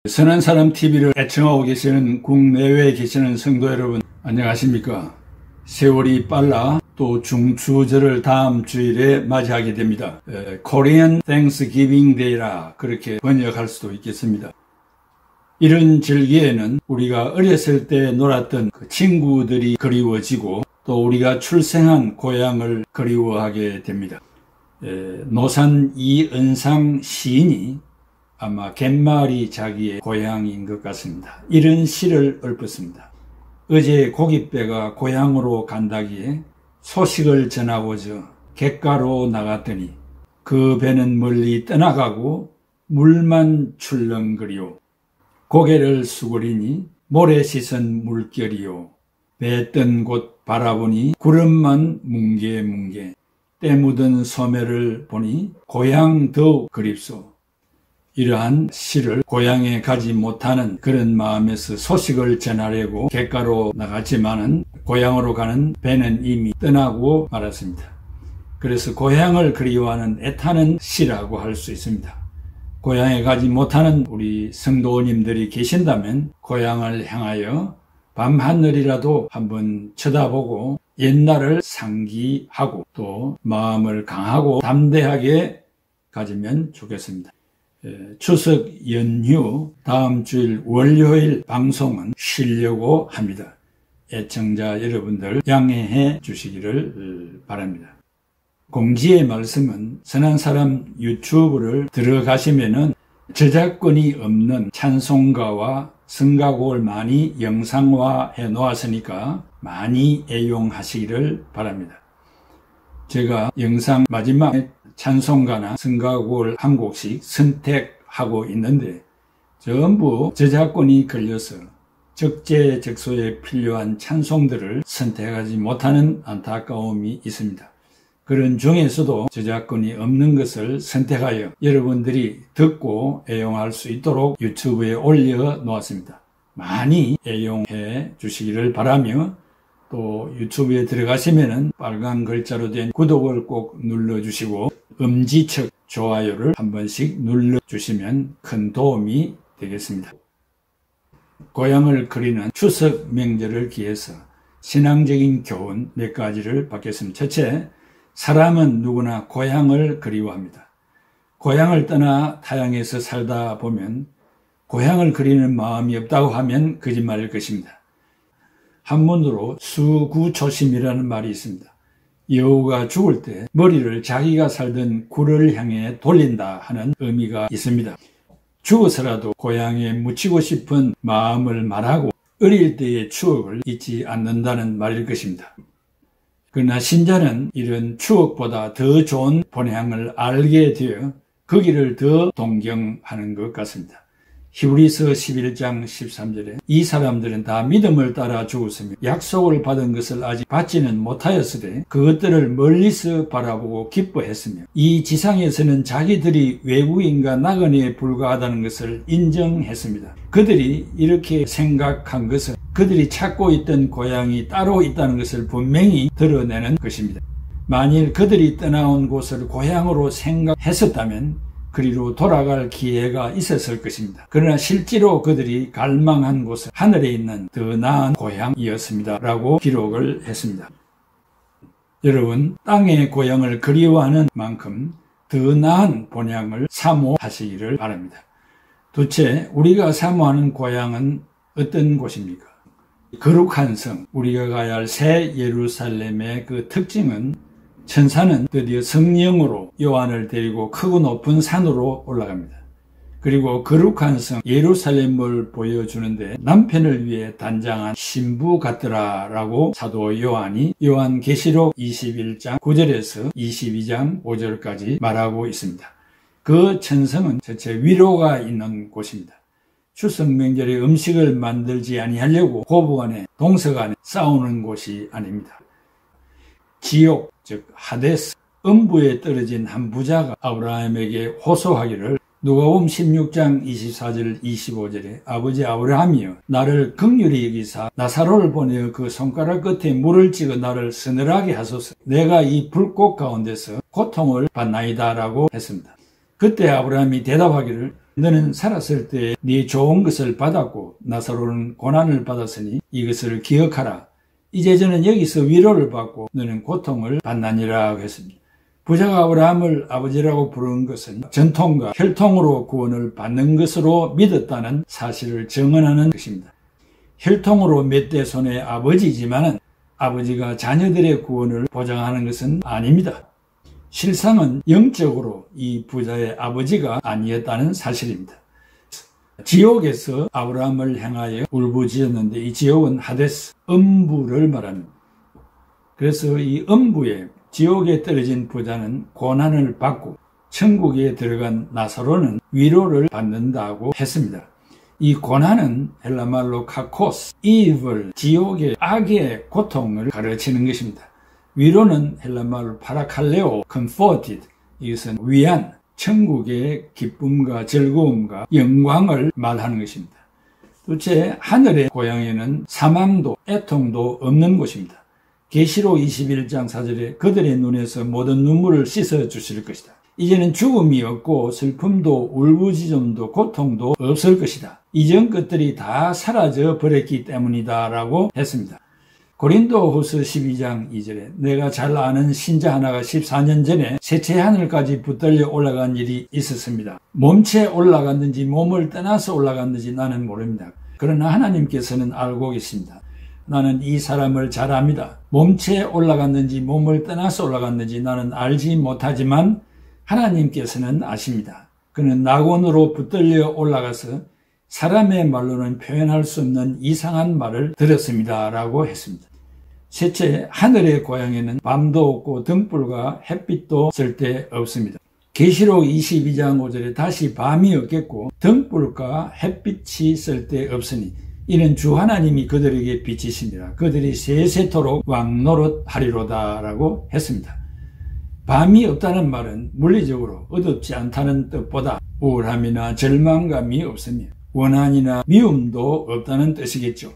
선한 사람 TV를 애청하고 계시는 국내외에 계시는 성도 여러분, 안녕하십니까? 세월이 빨라 또 중추절을 다음 주일에 맞이하게 됩니다. Korean Thanksgiving Day라 그렇게 번역할 수도 있겠습니다. 이런 절기에는 우리가 어렸을 때 놀았던 그 친구들이 그리워지고 또 우리가 출생한 고향을 그리워하게 됩니다. 노산 이은상 시인이 아마 갯마을이 자기의 고향인 것 같습니다. 이런 시를 읊었습니다. 어제 고깃배가 고향으로 간다기에 소식을 전하고저 갯가로 나갔더니 그 배는 멀리 떠나가고 물만 출렁거리오. 고개를 수그리니 모래 씻은 물결이요. 배 뜬 곳 바라보니 구름만 뭉게뭉게. 때 묻은 소매를 보니 고향 더욱 그립소. 이러한 시를 고향에 가지 못하는 그런 마음에서 소식을 전하려고 갯가로 나갔지만은 고향으로 가는 배는 이미 떠나고 말았습니다. 그래서 고향을 그리워하는 애타는 시라고 할 수 있습니다. 고향에 가지 못하는 우리 성도님들이 계신다면 고향을 향하여 밤하늘이라도 한번 쳐다보고 옛날을 상기하고 또 마음을 강하고 담대하게 가지면 좋겠습니다. 추석 연휴 다음 주일 월요일 방송은 쉬려고 합니다. 애청자 여러분들 양해해 주시기를 바랍니다. 공지의 말씀은 선한 사람 유튜브를 들어가시면은 저작권이 없는 찬송가와 성가곡을 많이 영상화해 놓았으니까 많이 애용하시기를 바랍니다. 제가 영상 마지막에 찬송가나 성가곡을 한 곡씩 선택하고 있는데 전부 저작권이 걸려서 적재적소에 필요한 찬송들을 선택하지 못하는 안타까움이 있습니다. 그런 중에서도 저작권이 없는 것을 선택하여 여러분들이 듣고 애용할 수 있도록 유튜브에 올려 놓았습니다. 많이 애용해 주시기를 바라며 또 유튜브에 들어가시면은 빨간 글자로 된 구독을 꼭 눌러주시고 엄지척 좋아요를 한 번씩 눌러주시면 큰 도움이 되겠습니다. 고향을 그리는 추석 명절을 기해서 신앙적인 교훈 몇 가지를 받겠습니다. 첫째, 사람은 누구나 고향을 그리워합니다. 고향을 떠나 타향에서 살다 보면 고향을 그리는 마음이 없다고 하면 거짓말일 것입니다. 한문으로 수구초심이라는 말이 있습니다. 여우가 죽을 때 머리를 자기가 살던 굴을 향해 돌린다 하는 의미가 있습니다. 죽어서라도 고향에 묻히고 싶은 마음을 말하고 어릴 때의 추억을 잊지 않는다는 말일 것입니다. 그러나 신자는 이런 추억보다 더 좋은 본향을 알게 되어 그 길을 더 동경하는 것 같습니다. 히브리서 11장 13절에 이 사람들은 다 믿음을 따라 죽었으며 약속을 받은 것을 아직 받지는 못하였으되 그것들을 멀리서 바라보고 기뻐했으며 이 지상에서는 자기들이 외국인과 나그네에 불과하다는 것을 인정했습니다. 그들이 이렇게 생각한 것은 그들이 찾고 있던 고향이 따로 있다는 것을 분명히 드러내는 것입니다. 만일 그들이 떠나온 곳을 고향으로 생각했었다면 그리로 돌아갈 기회가 있었을 것입니다. 그러나 실제로 그들이 갈망한 곳은 하늘에 있는 더 나은 고향이었습니다. 라고 기록을 했습니다. 여러분, 땅의 고향을 그리워하는 만큼 더 나은 본향을 사모하시기를 바랍니다. 둘째, 우리가 사모하는 고향은 어떤 곳입니까? 거룩한 성, 우리가 가야 할 새 예루살렘의 그 특징은 천사는 드디어 성령으로 요한을 데리고 크고 높은 산으로 올라갑니다. 그리고 거룩한 성 예루살렘을 보여주는데 남편을 위해 단장한 신부 같더라 라고 사도 요한이 요한계시록 21장 9절에서 22장 5절까지 말하고 있습니다. 그 천성은 전체 위로가 있는 곳입니다. 추석 명절에 음식을 만들지 아니하려고 고부간에 동서간에 싸우는 곳이 아닙니다. 지옥, 즉 하데스, 음부에 떨어진 한 부자가 아브라함에게 호소하기를 누가복음 16장 24절 25절에 아버지 아브라함이여 나를 긍휼히 여기사 나사로를 보내어 그 손가락 끝에 물을 찍어 나를 서늘하게 하소서. 내가 이 불꽃 가운데서 고통을 받나이다 라고 했습니다. 그때 아브라함이 대답하기를 너는 살았을 때 네 좋은 것을 받았고 나사로는 고난을 받았으니 이것을 기억하라. 이제 저는 여기서 위로를 받고 너는 고통을 받나니라 했습니다. 부자가 아브라함을 아버지라고 부르는 것은 전통과 혈통으로 구원을 받는 것으로 믿었다는 사실을 증언하는 것입니다. 혈통으로 몇 대 손의 아버지지만은 아버지가 자녀들의 구원을 보장하는 것은 아닙니다. 실상은 영적으로 이 부자의 아버지가 아니었다는 사실입니다. 지옥에서 아브라함을 향하여 울부짖었는데 이 지옥은 하데스, 음부를 말합니다. 그래서 이 음부에 지옥에 떨어진 부자는 고난을 받고 천국에 들어간 나사로는 위로를 받는다고 했습니다. 이 고난은 헬라말로 카코스, evil, 지옥의 악의 고통을 가르치는 것입니다. 위로는 헬라말로 파라칼레오, comforted, 이것은 위안, 천국의 기쁨과 즐거움과 영광을 말하는 것입니다. 둘째, 하늘의 고향에는 사망도, 애통도 없는 곳입니다. 계시록 21장 4절에 그들의 눈에서 모든 눈물을 씻어 주실 것이다. 이제는 죽음이 없고 슬픔도 울부짖음도 고통도 없을 것이다. 이전 것들이 다 사라져 버렸기 때문이다 라고 했습니다. 고린도후서 12장 2절에 내가 잘 아는 신자 하나가 14년 전에 셋째 하늘까지 붙들려 올라간 일이 있었습니다. 몸체 올라갔는지 몸을 떠나서 올라갔는지 나는 모릅니다. 그러나 하나님께서는 알고 계십니다. 나는 이 사람을 잘 압니다. 몸체에 올라갔는지 몸을 떠나서 올라갔는지 나는 알지 못하지만 하나님께서는 아십니다. 그는 낙원으로 붙들려 올라가서 사람의 말로는 표현할 수 없는 이상한 말을 들었습니다 라고 했습니다. 셋째, 하늘의 고향에는 밤도 없고 등불과 햇빛도 절대 없습니다. 계시록 22장 5절에 다시 밤이 없겠고 등불과 햇빛이 쓸데 없으니 이는 주 하나님이 그들에게 빛이시니라. 그들이 세세토록 왕노릇하리로다 라고 했습니다. 밤이 없다는 말은 물리적으로 어둡지 않다는 뜻보다 우울함이나 절망감이 없으며 원한이나 미움도 없다는 뜻이겠죠.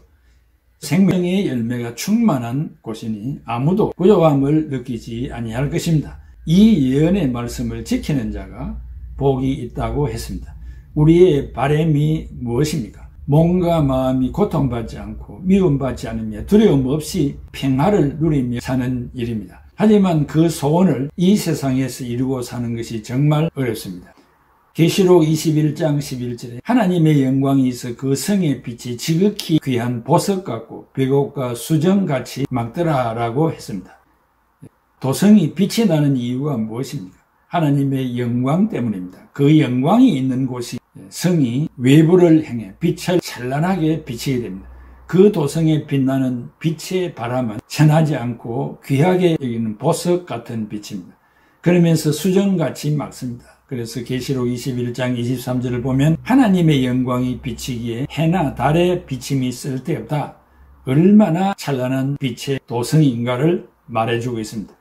생명의 열매가 충만한 곳이니 아무도 부족함을 느끼지 아니할 것입니다. 이 예언의 말씀을 지키는 자가 복이 있다고 했습니다. 우리의 바람이 무엇입니까? 몸과 마음이 고통받지 않고 미움받지 않으며 두려움 없이 평화를 누리며 사는 일입니다. 하지만 그 소원을 이 세상에서 이루고 사는 것이 정말 어렵습니다. 계시록 21장 11절에 하나님의 영광이 있어 그 성의 빛이 지극히 귀한 보석 같고 백옥과 수정같이 막더라라고 했습니다. 도성이 빛이 나는 이유가 무엇입니까? 하나님의 영광 때문입니다. 그 영광이 있는 곳이 성이 외부를 향해 빛을 찬란하게 비치게 됩니다. 그 도성에 빛나는 빛의 바람은 천하지 않고 귀하게 여기는 보석 같은 빛입니다. 그러면서 수정같이 막습니다. 그래서 계시록 21장 23절을 보면 하나님의 영광이 비치기에 해나 달의 비침이 쓸데없다. 얼마나 찬란한 빛의 도성인가를 말해주고 있습니다.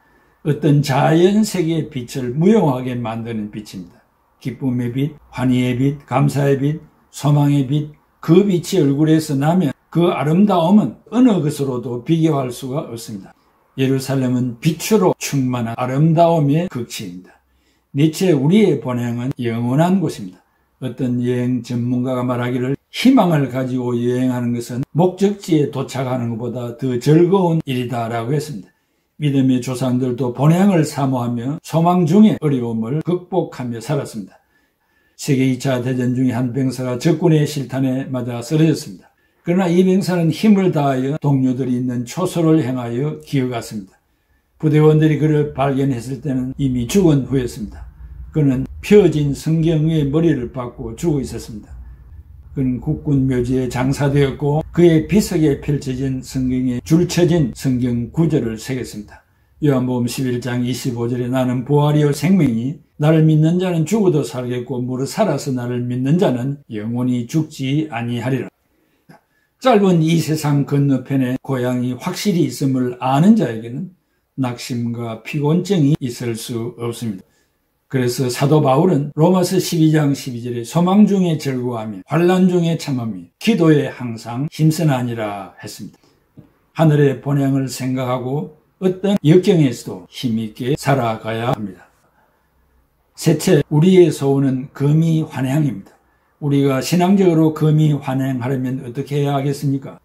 어떤 자연세계의 빛을 무용하게 만드는 빛입니다. 기쁨의 빛, 환희의 빛, 감사의 빛, 소망의 빛, 그 빛이 얼굴에서 나면 그 아름다움은 어느 것으로도 비교할 수가 없습니다. 예루살렘은 빛으로 충만한 아름다움의 극치입니다. 니체 우리의 본향은 영원한 곳입니다. 어떤 여행 전문가가 말하기를 희망을 가지고 여행하는 것은 목적지에 도착하는 것보다 더 즐거운 일이다라고 했습니다. 믿음의 조상들도 본향을 사모하며 소망 중에 어려움을 극복하며 살았습니다. 세계 2차 대전 중에 한 병사가 적군의 실탄에 맞아 쓰러졌습니다. 그러나 이 병사는 힘을 다하여 동료들이 있는 초소를 향하여 기어갔습니다. 부대원들이 그를 발견했을 때는 이미 죽은 후였습니다. 그는 펴진 성경 위에 머리를 박고 죽어 있었습니다. 그는 국군 묘지에 장사되었고 그의 비석에 펼쳐진 성경에 줄쳐진 성경 구절을 새겼습니다. 요한복음 11장 25절에 나는 부활이요 생명이 나를 믿는 자는 죽어도 살겠고 무릇 살아서 나를 믿는 자는 영원히 죽지 아니하리라. 짧은 이 세상 건너편에 고향이 확실히 있음을 아는 자에게는 낙심과 피곤증이 있을 수 없습니다. 그래서 사도 바울은 로마서 12장 12절에 소망 중에 즐거워하며 환난 중에 참으며 기도에 항상 힘쓰나니라 했습니다. 하늘의 본향을 생각하고 어떤 역경에서도 힘있게 살아가야 합니다. 셋째, 우리의 소원은 금이 환향입니다. 우리가 신앙적으로 금이 환행하려면 어떻게 해야 하겠습니까?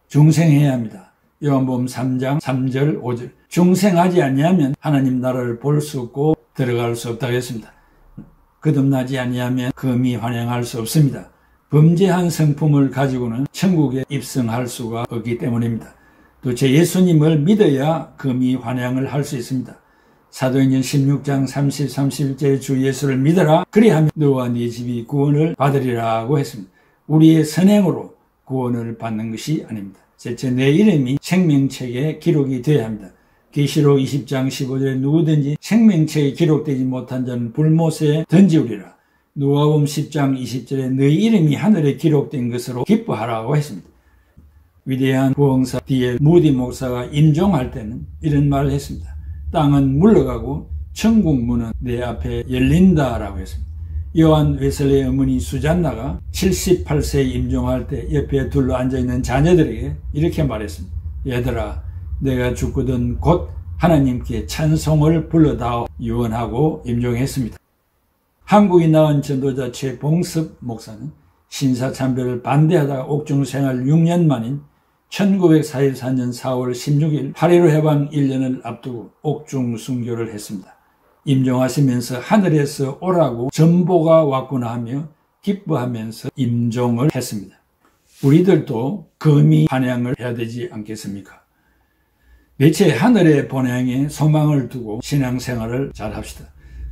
중생해야 합니다. 요한복음 3장 3절 5절. 중생하지 아니하면 하나님 나라를 볼 수 없고 들어갈 수 없다고 했습니다. 거듭나지 아니하면 금이 환행할 수 없습니다. 범죄한 성품을 가지고는 천국에 입성할 수가 없기 때문입니다. 또 제 예수님을 믿어야 금이 환행을 할 수 있습니다. 사도행전 16장 30, 31절에 주 예수를 믿어라. 그리하면 너와 네 집이 구원을 받으리라고 했습니다. 우리의 선행으로 구원을 받는 것이 아닙니다. 셋째, 내 이름이 생명책에 기록이 되어야 합니다. 계시록 20장 15절에 누구든지 생명책에 기록되지 못한 자는 불못에 던지우리라. 누가복음 10장 20절에 너희 이름이 하늘에 기록된 것으로 기뻐하라고 했습니다. 위대한 부흥사 D.L. 무디 목사가 임종할 때는 이런 말을 했습니다. 땅은 물러가고 천국 문은 내 앞에 열린다라고 했습니다. 요한 웨슬리의 어머니 수잔나가 78세에 임종할 때 옆에 둘러 앉아있는 자녀들에게 이렇게 말했습니다. 얘들아, 내가 죽거든 곧 하나님께 찬송을 불러다오 유언하고 임종했습니다. 한국이 낳은 전도자 최봉섭 목사는 신사참배를 반대하다가 옥중생활 6년 만인 1944년 4월 16일 8.15 해방 1년을 앞두고 옥중 순교를 했습니다. 임종하시면서 하늘에서 오라고 전보가 왔구나 하며 기뻐하면서 임종을 했습니다. 우리들도 금이 환영을 해야 되지 않겠습니까? 매체 하늘의 본향에 소망을 두고 신앙생활을 잘 합시다.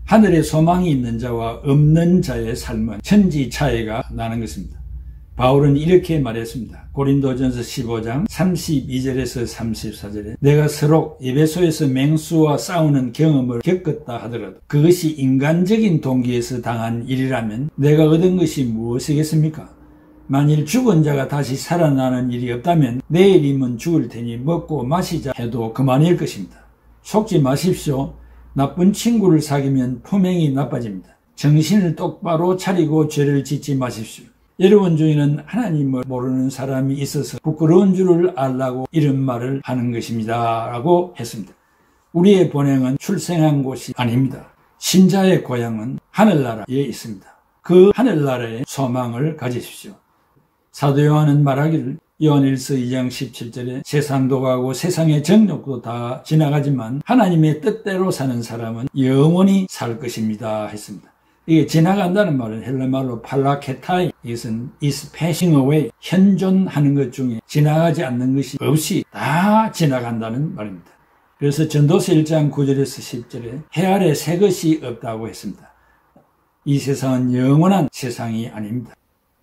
하늘에 소망이 있는 자와 없는 자의 삶은 천지 차이가 나는 것입니다. 바울은 이렇게 말했습니다. 고린도전서 15장 32절에서 34절에 내가 서로 에베소에서 맹수와 싸우는 경험을 겪었다 하더라도 그것이 인간적인 동기에서 당한 일이라면 내가 얻은 것이 무엇이겠습니까? 만일 죽은 자가 다시 살아나는 일이 없다면 내일이면 죽을 테니 먹고 마시자 해도 그만일 것입니다. 속지 마십시오. 나쁜 친구를 사귀면 품행이 나빠집니다. 정신을 똑바로 차리고 죄를 짓지 마십시오. 여러분 중에는 하나님을 모르는 사람이 있어서 부끄러운 줄을 알라고 이런 말을 하는 것입니다 라고 했습니다. 우리의 본향은 출생한 곳이 아닙니다. 신자의 고향은 하늘나라에 있습니다. 그 하늘나라에 소망을 가지십시오. 사도 요한은 말하기를 요한일서 2장 17절에 세상도 가고 세상의 정욕도 다 지나가지만 하나님의 뜻대로 사는 사람은 영원히 살 것입니다 했습니다. 이게 지나간다는 말은 헬라말로 팔라케타이, 이것은 is passing away, 현존하는 것 중에 지나가지 않는 것이 없이 다 지나간다는 말입니다. 그래서 전도서 1장 9절에서 10절에 해 아래 새 것이 없다고 했습니다. 이 세상은 영원한 세상이 아닙니다.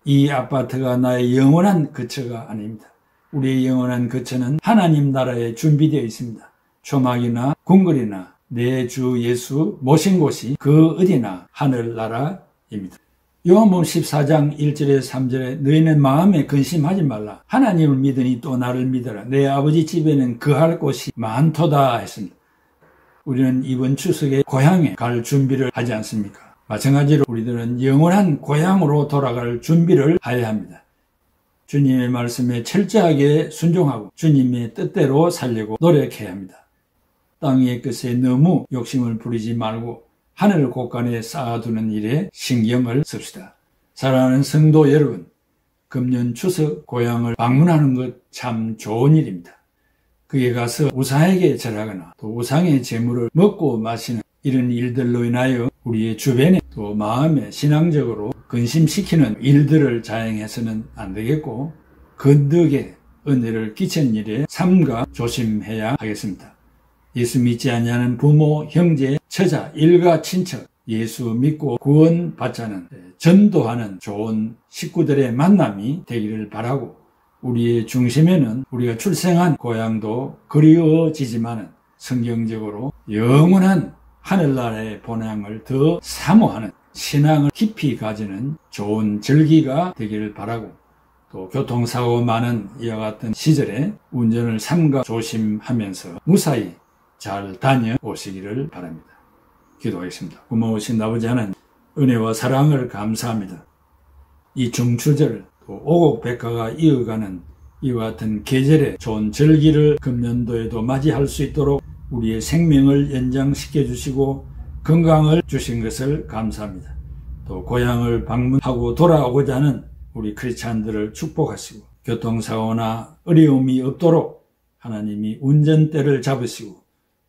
이 아파트가 나의 영원한 거처가 아닙니다. 우리의 영원한 거처는 하나님 나라에 준비되어 있습니다. 초막이나 궁궐이나 내 주 예수 모신 곳이 그 어디나 하늘나라입니다. 요한복음 14장 1절에 3절에 너희는 마음에 근심하지 말라. 하나님을 믿으니 또 나를 믿어라. 내 아버지 집에는 거할 곳이 많도다 했습니다. 우리는 이번 추석에 고향에 갈 준비를 하지 않습니까? 마찬가지로 우리들은 영원한 고향으로 돌아갈 준비를 해야 합니다. 주님의 말씀에 철저하게 순종하고 주님의 뜻대로 살려고 노력해야 합니다. 땅의 것에 너무 욕심을 부리지 말고 하늘 곳간에 쌓아두는 일에 신경을 씁시다. 사랑하는 성도 여러분, 금년 추석 고향을 방문하는 것 참 좋은 일입니다. 거기에 가서 우상에게 절하거나 또 우상의 재물을 먹고 마시는 이런 일들로 인하여 우리의 주변에 또 마음에 신앙적으로 근심시키는 일들을 자행해서는 안 되겠고 건덕에 은혜를 끼친 일에 삼가 조심해야 하겠습니다. 예수 믿지 아니하는 부모, 형제, 처자, 일가, 친척, 예수 믿고 구원받지 않은 전도하는 좋은 식구들의 만남이 되기를 바라고 우리의 중심에는 우리가 출생한 고향도 그리워지지만 성경적으로 영원한 하늘나라의 본향을 더 사모하는 신앙을 깊이 가지는 좋은 절기가 되기를 바라고 또 교통사고 많은 이와 같은 시절에 운전을 삼가 조심하면서 무사히 잘 다녀오시기를 바랍니다. 기도하겠습니다. 고마우신 아버지 하나님, 은혜와 사랑을 감사합니다. 이 중추절 또 오곡백화가 이어가는 이와 같은 계절에 좋은 절기를 금년도에도 맞이할 수 있도록 우리의 생명을 연장시켜 주시고 건강을 주신 것을 감사합니다. 또 고향을 방문하고 돌아오고자 하는 우리 크리스찬들을 축복하시고 교통사고나 어려움이 없도록 하나님이 운전대를 잡으시고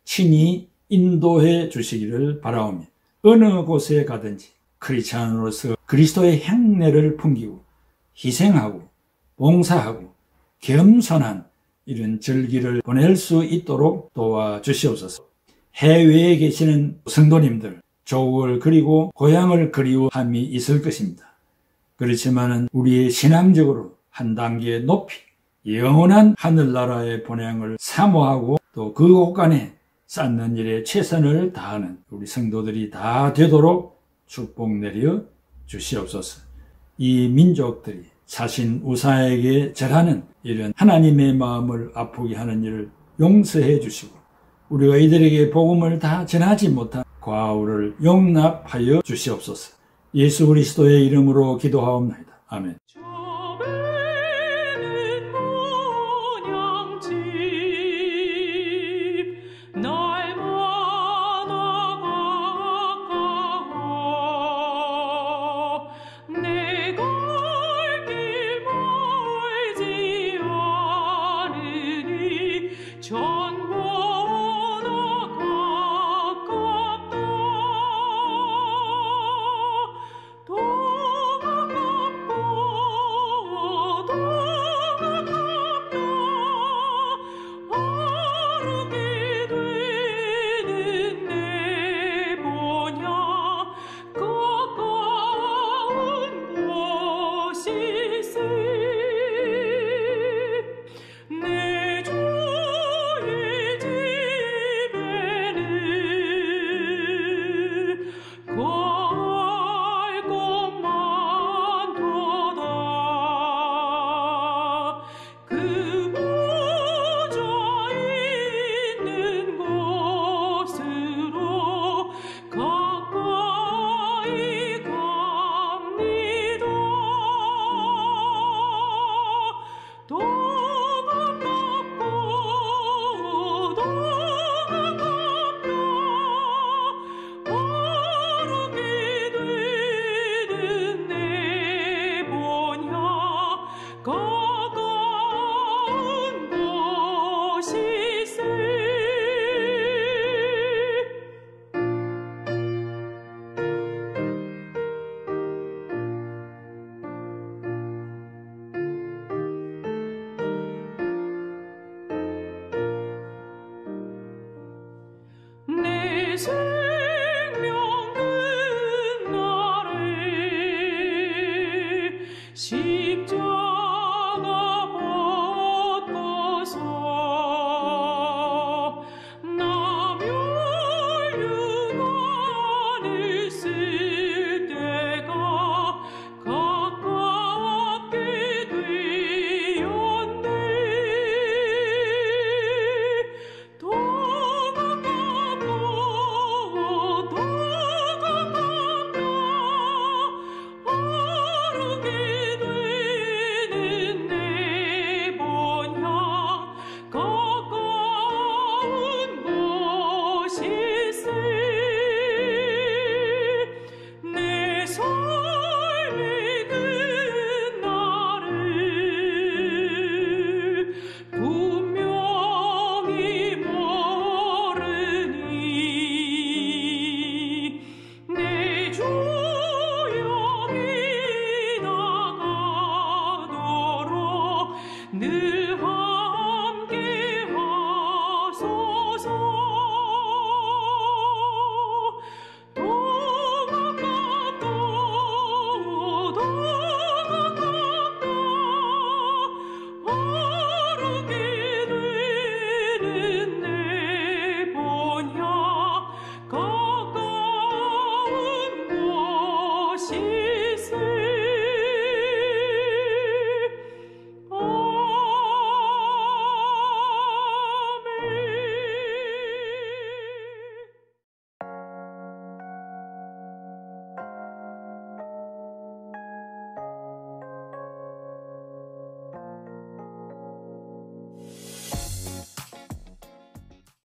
친히 인도해 주시기를 바라오며 어느 곳에 가든지 크리스찬으로서 그리스도의 향내를 풍기고 희생하고 봉사하고 겸손한 이런 절기를 보낼 수 있도록 도와주시옵소서. 해외에 계시는 성도님들, 조국을 그리고 고향을 그리워함이 있을 것입니다. 그렇지만 우리의 신앙적으로 한 단계 높이 영원한 하늘나라의 본향을 사모하고 또 그 곳간에 쌓는 일에 최선을 다하는 우리 성도들이 다 되도록 축복 내려 주시옵소서. 이 민족들이 자신 우사에게 절하는 이런 하나님의 마음을 아프게 하는 일을 용서해 주시고 우리가 이들에게 복음을 다 전하지 못한 과오를 용납하여 주시옵소서. 예수 그리스도의 이름으로 기도하옵나이다. 아멘. 주